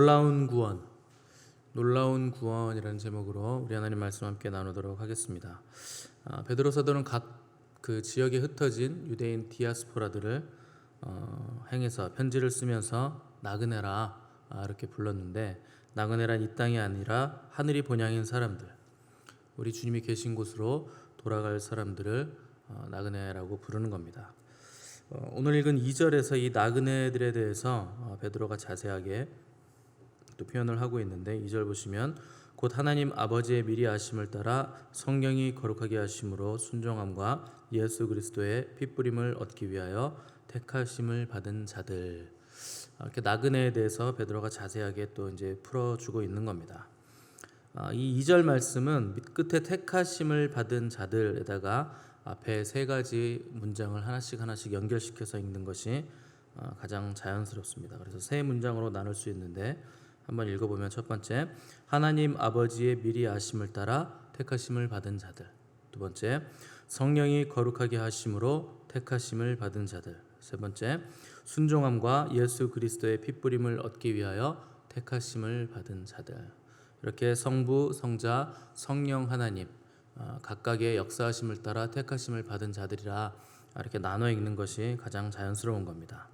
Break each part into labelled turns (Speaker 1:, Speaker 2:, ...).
Speaker 1: 놀라운 구원, 놀라운 구원이라는 제목으로 우리 하나님 말씀 함께 나누도록 하겠습니다. 베드로 사도는 각 그 지역에 흩어진 유대인 디아스포라들을 향해서 편지를 쓰면서 나그네라 이렇게 불렀는데, 나그네란 이 땅이 아니라 하늘이 본향인 사람들, 우리 주님이 계신 곳으로 돌아갈 사람들을 나그네라고 부르는 겁니다. 오늘 읽은 2절에서 이 나그네들에 대해서 베드로가 자세하게 또 표현을 하고 있는데, 2절 보시면 곧 하나님 아버지의 미리 아심을 따라 성령이 거룩하게 하심으로 순종함과 예수 그리스도의 핏부림을 얻기 위하여 택하심을 받은 자들, 이렇게 나그네에 대해서 베드로가 자세하게 또 이제 풀어주고 있는 겁니다. 이 2절 말씀은 끝에 택하심을 받은 자들에다가 앞에 세 가지 문장을 하나씩 연결시켜서 읽는 것이 가장 자연스럽습니다. 그래서 세 문장으로 나눌 수 있는데, 한번 읽어보면 첫 번째, 하나님 아버지의 미리 아심을 따라 택하심을 받은 자들. 두 번째, 성령이 거룩하게 하심으로 택하심을 받은 자들. 세 번째, 순종함과 예수 그리스도의 핏부림을 얻기 위하여 택하심을 받은 자들. 이렇게 성부, 성자, 성령 하나님 각각의 역사하심을 따라 택하심을 받은 자들이라 이렇게 나눠 읽는 것이 가장 자연스러운 겁니다.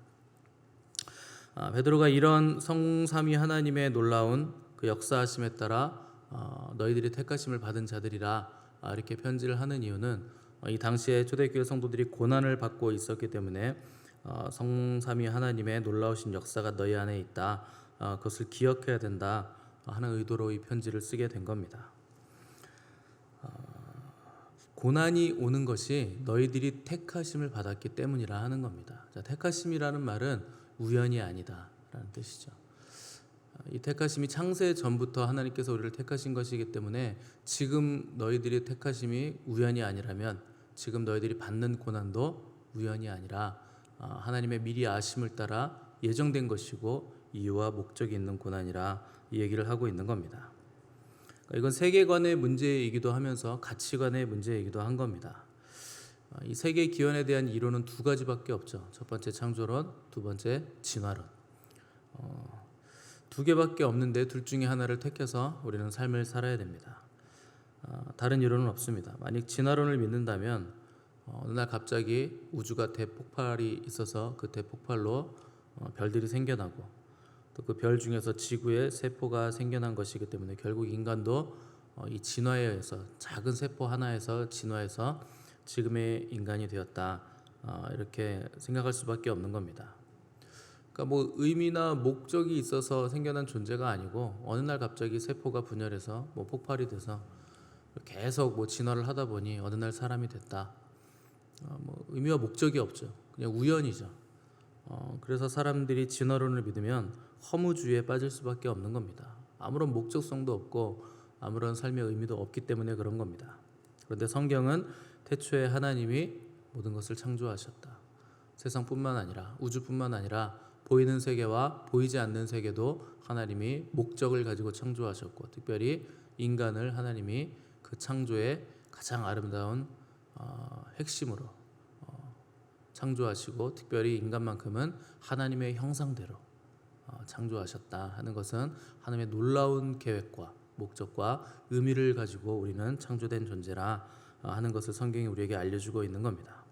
Speaker 1: 베드로가 이런 성삼위 하나님의 놀라운 그 역사하심에 따라 너희들이 택하심을 받은 자들이라 이렇게 편지를 하는 이유는, 이 당시에 초대교회 성도들이 고난을 받고 있었기 때문에 성삼위 하나님의 놀라우신 역사가 너희 안에 있다, 그것을 기억해야 된다 하는 의도로 이 편지를 쓰게 된 겁니다. 고난이 오는 것이 너희들이 택하심을 받았기 때문이라 하는 겁니다. 자, 택하심이라는 말은 우연이 아니다 라는 뜻이죠. 이 택하심이 창세 전부터 하나님께서 우리를 택하신 것이기 때문에, 지금 너희들이 택하심이 우연이 아니라면 지금 너희들이 받는 고난도 우연이 아니라 하나님의 미리 아심을 따라 예정된 것이고 이유와 목적이 있는 고난이라 이 얘기를 하고 있는 겁니다. 이건 세계관의 문제이기도 하면서 가치관의 문제이기도 한 겁니다. 이 세계 기원에 대한 이론은 두 가지밖에 없죠. 첫 번째 창조론, 두 번째 진화론. 두 개밖에 없는데 둘 중에 하나를 택해서 우리는 삶을 살아야 됩니다. 다른 이론은 없습니다. 만약 진화론을 믿는다면 어느 날 갑자기 우주가 대폭발이 있어서 그 대폭발로 별들이 생겨나고, 또 그 별 중에서 지구에 세포가 생겨난 것이기 때문에 결국 인간도 이 진화에 의해서, 작은 세포 하나에서 진화해서 지금의 인간이 되었다, 이렇게 생각할 수밖에 없는 겁니다. 그러니까 뭐 의미나 목적이 있어서 생겨난 존재가 아니고, 어느 날 갑자기 세포가 분열해서 뭐 폭발이 돼서 계속 뭐 진화를 하다 보니 어느 날 사람이 됐다. 뭐 의미와 목적이 없죠. 그냥 우연이죠. 그래서 사람들이 진화론을 믿으면 허무주의에 빠질 수밖에 없는 겁니다. 아무런 목적성도 없고 아무런 삶의 의미도 없기 때문에 그런 겁니다. 그런데 성경은 태초에 하나님이 모든 것을 창조하셨다. 세상뿐만 아니라, 우주뿐만 아니라 보이는 세계와 보이지 않는 세계도 하나님이 목적을 가지고 창조하셨고, 특별히 인간을 하나님이 그 창조의 가장 아름다운 핵심으로 창조하시고, 특별히 인간만큼은 하나님의 형상대로 창조하셨다 하는 것은 하나님의 놀라운 계획과 목적과 의미를 가지고 우리는 창조된 존재라 하는 것을 성경이 우리에게 알려주고 있는 겁니다.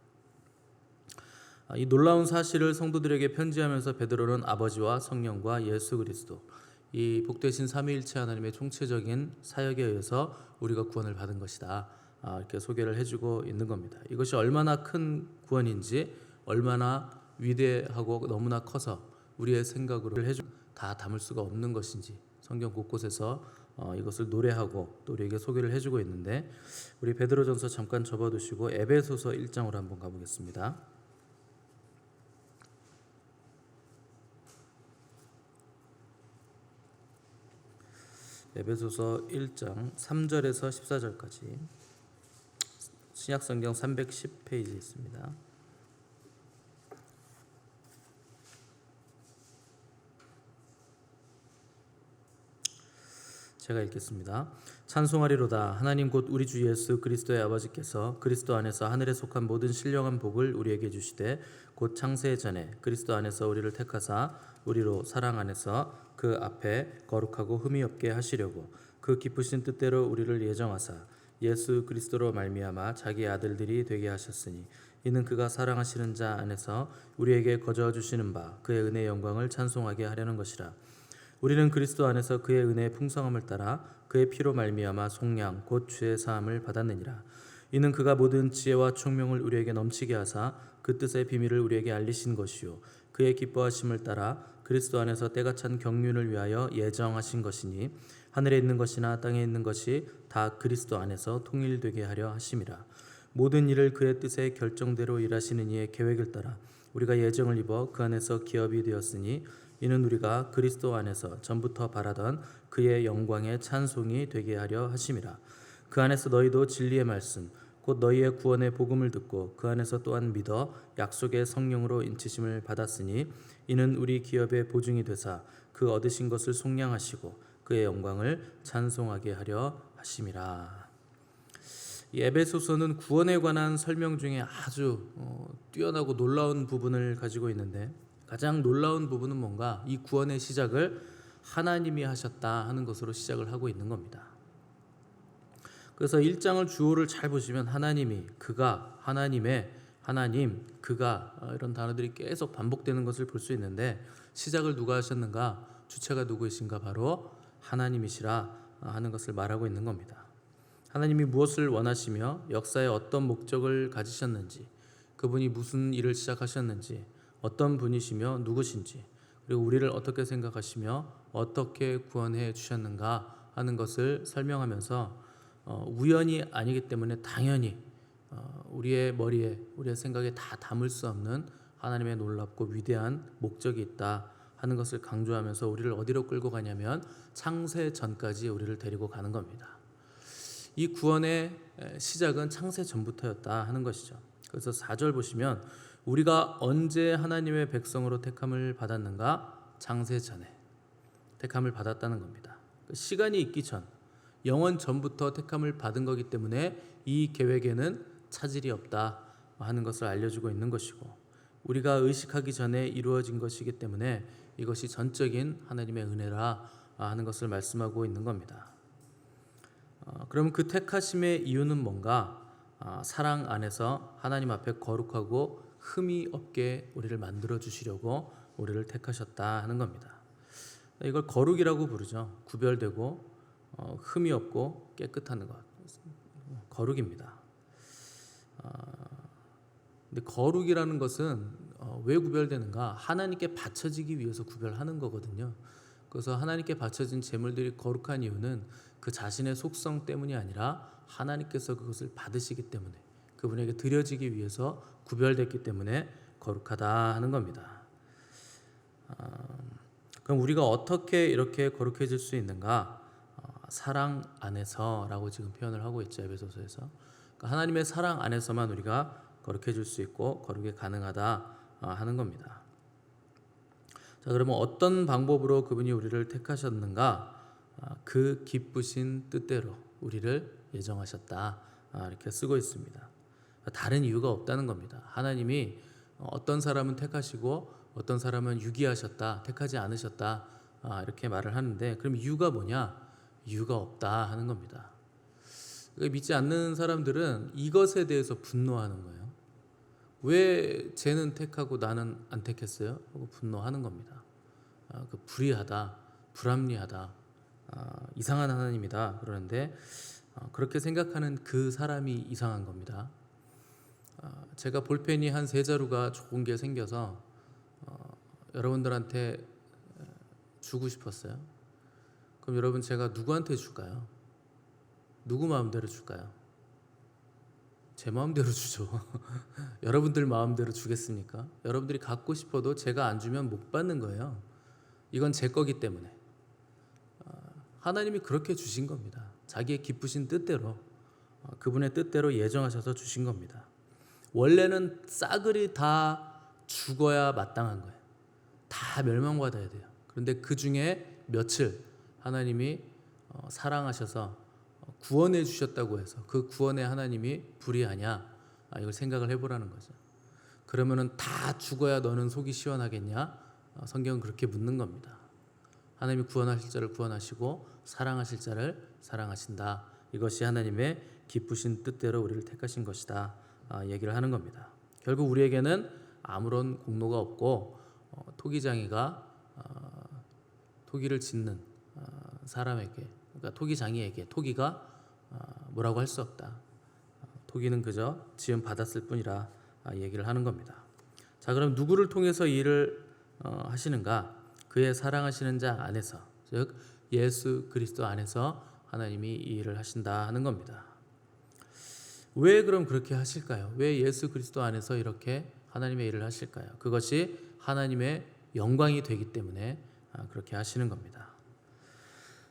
Speaker 1: 이 놀라운 사실을 성도들에게 편지하면서 베드로는 아버지와 성령과 예수 그리스도, 이 복되신 삼위일체 하나님의 총체적인 사역에 의해서 우리가 구원을 받은 것이다, 이렇게 소개를 해주고 있는 겁니다. 이것이 얼마나 큰 구원인지, 얼마나 위대하고 너무나 커서 우리의 생각으로 다 담을 수가 없는 것인지 성경 곳곳에서 이것을 노래하고 또 우리에게 소개를 해주고 있는데, 우리 베드로전서 잠깐 접어두시고 에베소서 1장으로 한번 가보겠습니다. 에베소서 1장 3절에서 14절까지 신약성경 310페이지에 있습니다. 제가 읽겠습니다. 찬송하리로다. 하나님 곧 우리 주 예수 그리스도의 아버지께서 그리스도 안에서 하늘에 속한 모든 신령한 복을 우리에게 주시되 곧 창세 전에 그리스도 안에서 우리를 택하사 우리로 사랑 안에서 그 앞에 거룩하고 흠이 없게 하시려고 그 기쁘신 뜻대로 우리를 예정하사 예수 그리스도로 말미암아 자기 아들들이 되게 하셨으니 이는 그가 사랑하시는 자 안에서 우리에게 거저 주시는 바 그의 은혜의 영광을 찬송하게 하려는 것이라. 우리는 그리스도 안에서 그의 은혜의 풍성함을 따라 그의 피로 말미암아 속량 곧 죄의 사함을 받았느니라. 이는 그가 모든 지혜와 총명을 우리에게 넘치게 하사 그 뜻의 비밀을 우리에게 알리신 것이요 그의 기뻐하심을 따라 그리스도 안에서 때가 찬 경륜을 위하여 예정하신 것이니 하늘에 있는 것이나 땅에 있는 것이 다 그리스도 안에서 통일되게 하려 하심이라. 모든 일을 그의 뜻의 결정대로 일하시는 이의 계획을 따라 우리가 예정을 입어 그 안에서 기업이 되었으니 이는 우리가 그리스도 안에서 전부터 바라던 그의 영광의 찬송이 되게 하려 하심이라. 그 안에서 너희도 진리의 말씀 곧 너희의 구원의 복음을 듣고 그 안에서 또한 믿어 약속의 성령으로 인치심을 받았으니 이는 우리 기업의 보증이 되사 그 얻으신 것을 속량하시고 그의 영광을 찬송하게 하려 하심이라. 이 에베소서는 구원에 관한 설명 중에 아주 뛰어나고 놀라운 부분을 가지고 있는데 가장 놀라운 부분은 뭔가 이 구원의 시작을 하나님이 하셨다 하는 것으로 시작을 하고 있는 겁니다. 그래서 1장을 주어를 잘 보시면 하나님이, 그가, 하나님의, 하나님, 그가 이런 단어들이 계속 반복되는 것을 볼 수 있는데 시작을 누가 하셨는가? 주체가 누구이신가? 바로 하나님이시라 하는 것을 말하고 있는 겁니다. 하나님이 무엇을 원하시며 역사에 어떤 목적을 가지셨는지, 그분이 무슨 일을 시작하셨는지, 어떤 분이시며 누구신지, 그리고 우리를 어떻게 생각하시며 어떻게 구원해 주셨는가 하는 것을 설명하면서 우연이 아니기 때문에 당연히 우리의 머리에, 우리의 생각에 다 담을 수 없는 하나님의 놀랍고 위대한 목적이 있다 하는 것을 강조하면서 우리를 어디로 끌고 가냐면 창세 전까지 우리를 데리고 가는 겁니다. 이 구원의 시작은 창세 전부터였다 하는 것이죠. 그래서 4절 보시면 우리가 언제 하나님의 백성으로 택함을 받았는가? 창세 전에 택함을 받았다는 겁니다. 시간이 있기 전, 영원 전부터 택함을 받은 거기 때문에 이 계획에는 차질이 없다 하는 것을 알려주고 있는 것이고, 우리가 의식하기 전에 이루어진 것이기 때문에 이것이 전적인 하나님의 은혜라 하는 것을 말씀하고 있는 겁니다. 그럼 그 택하심의 이유는 뭔가? 사랑 안에서 하나님 앞에 거룩하고 흠이 없게 우리를 만들어 주시려고 우리를 택하셨다 하는 겁니다. 이걸 거룩이라고 부르죠. 구별되고 흠이 없고 깨끗한 것, 거룩입니다. 근데 거룩이라는 것은 왜 구별되는가? 하나님께 바쳐지기 위해서 구별하는 거거든요. 그래서 하나님께 바쳐진 제물들이 거룩한 이유는 그 자신의 속성 때문이 아니라 하나님께서 그것을 받으시기 때문에, 그분에게 드려지기 위해서 구별됐기 때문에 거룩하다 하는 겁니다. 그럼 우리가 어떻게 이렇게 거룩해질 수 있는가? 사랑 안에서라고 지금 표현을 하고 있죠. 에베소서에서. 그러니까 하나님의 사랑 안에서만 우리가 거룩해질 수 있고 거룩이 가능하다 하는 겁니다. 자, 그러면 어떤 방법으로 그분이 우리를 택하셨는가? 그 기쁘신 뜻대로 우리를 예정하셨다 이렇게 쓰고 있습니다. 다른 이유가 없다는 겁니다. 하나님이 어떤 사람은 택하시고 어떤 사람은 유기하셨다, 택하지 않으셨다 이렇게 말을 하는데, 그럼 이유가 뭐냐? 이유가 없다 하는 겁니다. 믿지 않는 사람들은 이것에 대해서 분노하는 거예요. 왜 쟤는 택하고 나는 안 택했어요? 하고 분노하는 겁니다. 그 불의하다, 불합리하다, 이상한 하나님이다 그러는데 그렇게 생각하는 그 사람이 이상한 겁니다. 제가 볼펜이 한 3자루가 좋은 게 생겨서 여러분들한테 주고 싶었어요. 그럼 여러분 제가 누구한테 줄까요? 누구 마음대로 줄까요? 제 마음대로 주죠. 여러분들 마음대로 주겠습니까? 여러분들이 갖고 싶어도 제가 안 주면 못 받는 거예요. 이건 제 거기 때문에. 하나님이 그렇게 주신 겁니다. 자기의 기쁘신 뜻대로, 그분의 뜻대로 예정하셔서 주신 겁니다. 원래는 싸그리 다 죽어야 마땅한 거예요. 다 멸망받아야 돼요. 그런데 그 중에 며칠 하나님이 사랑하셔서 구원해 주셨다고 해서 그 구원에 하나님이 불의하냐? 이걸 생각을 해보라는 거죠. 그러면은 다 죽어야 너는 속이 시원하겠냐? 성경은 그렇게 묻는 겁니다. 하나님이 구원하실 자를 구원하시고 사랑하실 자를 사랑하신다. 이것이 하나님의 기쁘신 뜻대로 우리를 택하신 것이다. 얘기를 하는 겁니다. 결국 우리에게는 아무런 공로가 없고 토기장이가 토기를 짓는 사람에게, 그러니까 토기장이에게 토기가 뭐라고 할 수 없다. 토기는 그저 지음 받았을 뿐이라 얘기를 하는 겁니다. 자, 그럼 누구를 통해서 이 일을 하시는가? 그의 사랑하시는 자 안에서, 즉 예수 그리스도 안에서 하나님이 이 일을 하신다 하는 겁니다. 왜 그럼 그렇게 하실까요? 왜 예수 그리스도 안에서 이렇게 하나님의 일을 하실까요? 그것이 하나님의 영광이 되기 때문에 그렇게 하시는 겁니다.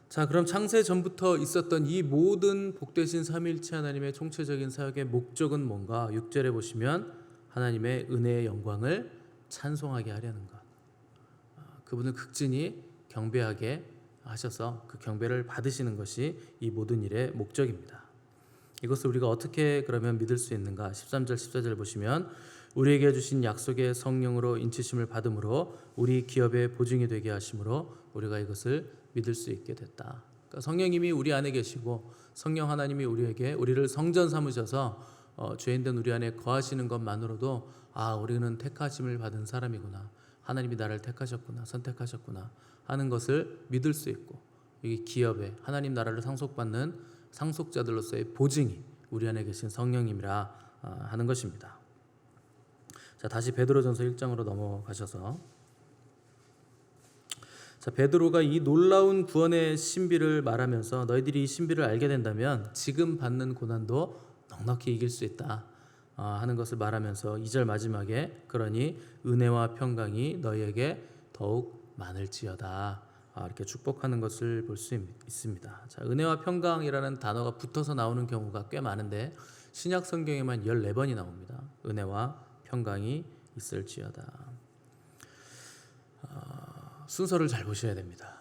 Speaker 1: 자, 그럼 창세 전부터 있었던 이 모든 복되신 삼위일체 하나님의 총체적인 사역의 목적은 뭔가? 6절에 보시면 하나님의 은혜의 영광을 찬송하게 하려는 것. 그분을 극진히 경배하게 하셔서 그 경배를 받으시는 것이 이 모든 일의 목적입니다. 이것을 우리가 어떻게 그러면 믿을 수 있는가? 13절 14절 보시면 우리에게 주신 약속의 성령으로 인치심을 받음으로 우리 기업의 보증이 되게 하심으로 우리가 이것을 믿을 수 있게 됐다. 그러니까 성령님이 우리 안에 계시고 성령 하나님이 우리를 성전 삼으셔서 죄인된 우리 안에 거하시는 것만으로도 우리는 택하심을 받은 사람이구나, 하나님이 나를 택하셨구나, 선택하셨구나 하는 것을 믿을 수 있고, 이 기업에 하나님 나라를 상속받는 상속자들로서의 보증이 우리 안에 계신 성령님이라 하는 것입니다. 자, 다시 베드로전서 1장으로 넘어가셔서, 자, 베드로가 이 놀라운 구원의 신비를 말하면서 너희들이 이 신비를 알게 된다면 지금 받는 고난도 넉넉히 이길 수 있다 하는 것을 말하면서 2절 마지막에 그러니 은혜와 평강이 너희에게 더욱 많을지어다 이렇게 축복하는 것을 볼 수 있습니다. 자, 은혜와 평강이라는 단어가 붙어서 나오는 경우가 꽤 많은데 신약 성경에만 14번이 나옵니다. 은혜와 평강이 있을지어다. 순서를 잘 보셔야 됩니다.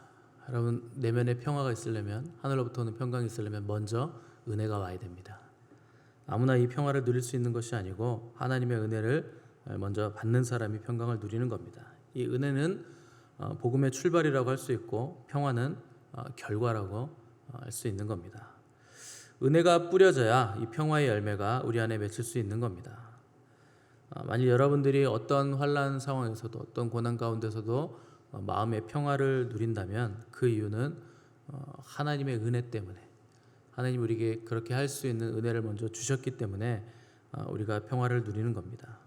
Speaker 1: 여러분, 내면에 평화가 있으려면, 하늘로부터 오는 평강이 있으려면 먼저 은혜가 와야 됩니다. 아무나 이 평화를 누릴 수 있는 것이 아니고 하나님의 은혜를 먼저 받는 사람이 평강을 누리는 겁니다. 이 은혜는 복음의 출발이라고 할 수 있고 평화는 결과라고 할 수 있는 겁니다. 은혜가 뿌려져야 이 평화의 열매가 우리 안에 맺힐 수 있는 겁니다. 만일 여러분들이 어떤 환난 상황에서도 어떤 고난 가운데서도 마음의 평화를 누린다면 그 이유는 하나님의 은혜 때문에, 하나님 우리에게 그렇게 할 수 있는 은혜를 먼저 주셨기 때문에 우리가 평화를 누리는 겁니다.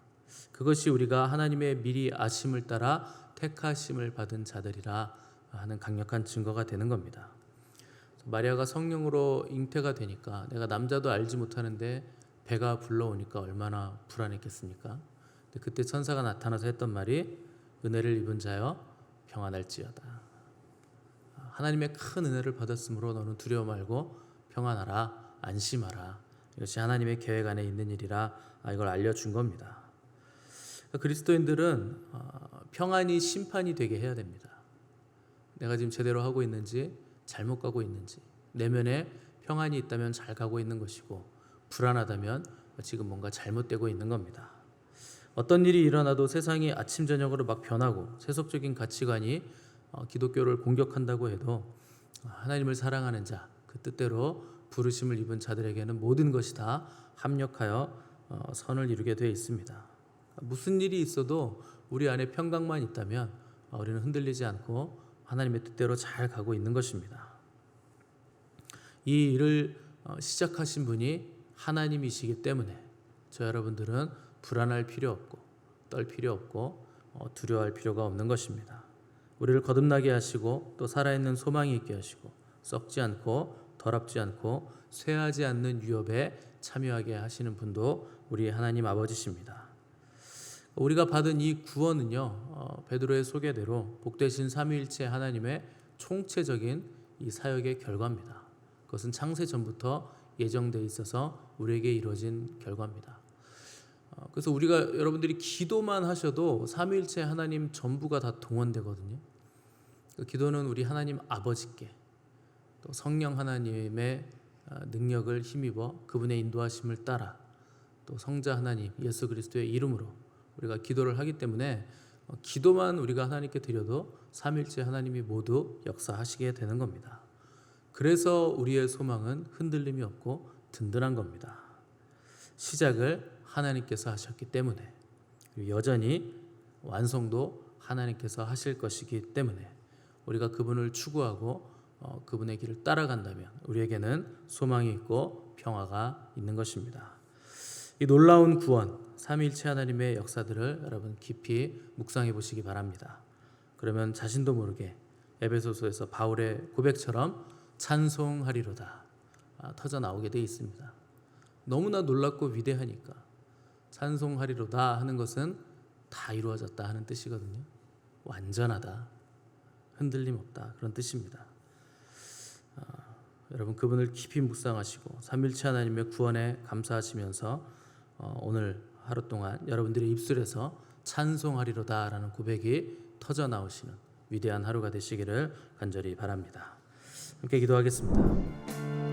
Speaker 1: 그것이 우리가 하나님의 미리 아심을 따라 택하심을 받은 자들이라 하는 강력한 증거가 되는 겁니다. 마리아가 성령으로 잉태가 되니까 내가 남자도 알지 못하는데 배가 불러오니까 얼마나 불안했겠습니까? 그때 천사가 나타나서 했던 말이 은혜를 입은 자여 평안할지어다. 하나님의 큰 은혜를 받았으므로 너는 두려워 말고 평안하라, 안심하라. 이것이 하나님의 계획 안에 있는 일이라 이걸 알려준 겁니다. 그리스도인들은 평안이 심판이 되게 해야 됩니다. 내가 지금 제대로 하고 있는지 잘못 가고 있는지, 내면에 평안이 있다면 잘 가고 있는 것이고 불안하다면 지금 뭔가 잘못되고 있는 겁니다. 어떤 일이 일어나도 세상이 아침 저녁으로 막 변하고 세속적인 가치관이 기독교를 공격한다고 해도 하나님을 사랑하는 자, 그 뜻대로 부르심을 입은 자들에게는 모든 것이 다 합력하여 선을 이루게 되어 있습니다. 무슨 일이 있어도 우리 안에 평강만 있다면 우리는 흔들리지 않고 하나님의 뜻대로 잘 가고 있는 것입니다. 이 일을 시작하신 분이 하나님이시기 때문에 저 여러분들은 불안할 필요 없고 떨 필요 없고 두려워할 필요가 없는 것입니다. 우리를 거듭나게 하시고 또 살아있는 소망이 있게 하시고 썩지 않고 더럽지 않고 쇠하지 않는 유업에 참여하게 하시는 분도 우리 하나님 아버지십니다. 우리가 받은 이 구원은요, 베드로의 소개대로 복되신 삼위일체 하나님의 총체적인 이 사역의 결과입니다. 그것은 창세 전부터 예정되어 있어서 우리에게 이루어진 결과입니다. 그래서 우리가 여러분들이 기도만 하셔도 삼위일체 하나님 전부가 다 동원되거든요. 그 기도는 우리 하나님 아버지께, 또 성령 하나님의 능력을 힘입어 그분의 인도하심을 따라 또 성자 하나님 예수 그리스도의 이름으로 우리가 기도를 하기 때문에 기도만 우리가 하나님께 드려도 삼일째 하나님이 모두 역사하시게 되는 겁니다. 그래서 우리의 소망은 흔들림이 없고 든든한 겁니다. 시작을 하나님께서 하셨기 때문에, 그리고 여전히 완성도 하나님께서 하실 것이기 때문에 우리가 그분을 추구하고 그분의 길을 따라간다면 우리에게는 소망이 있고 평화가 있는 것입니다. 이 놀라운 구원, 삼위일체 하나님의 역사들을 여러분 깊이 묵상해 보시기 바랍니다. 그러면 자신도 모르게 에베소서에서 바울의 고백처럼 찬송하리로다 터져 나오게 되어 있습니다. 너무나 놀랍고 위대하니까 찬송하리로다 하는 것은 다 이루어졌다 하는 뜻이거든요. 완전하다, 흔들림 없다, 그런 뜻입니다. 여러분 그분을 깊이 묵상하시고 삼위일체 하나님의 구원에 감사하시면서 오늘 하루 동안 여러분들의 입술에서 찬송하리로다라는 고백이 터져 나오시는 위대한 하루가 되시기를 간절히 바랍니다. 함께 기도하겠습니다.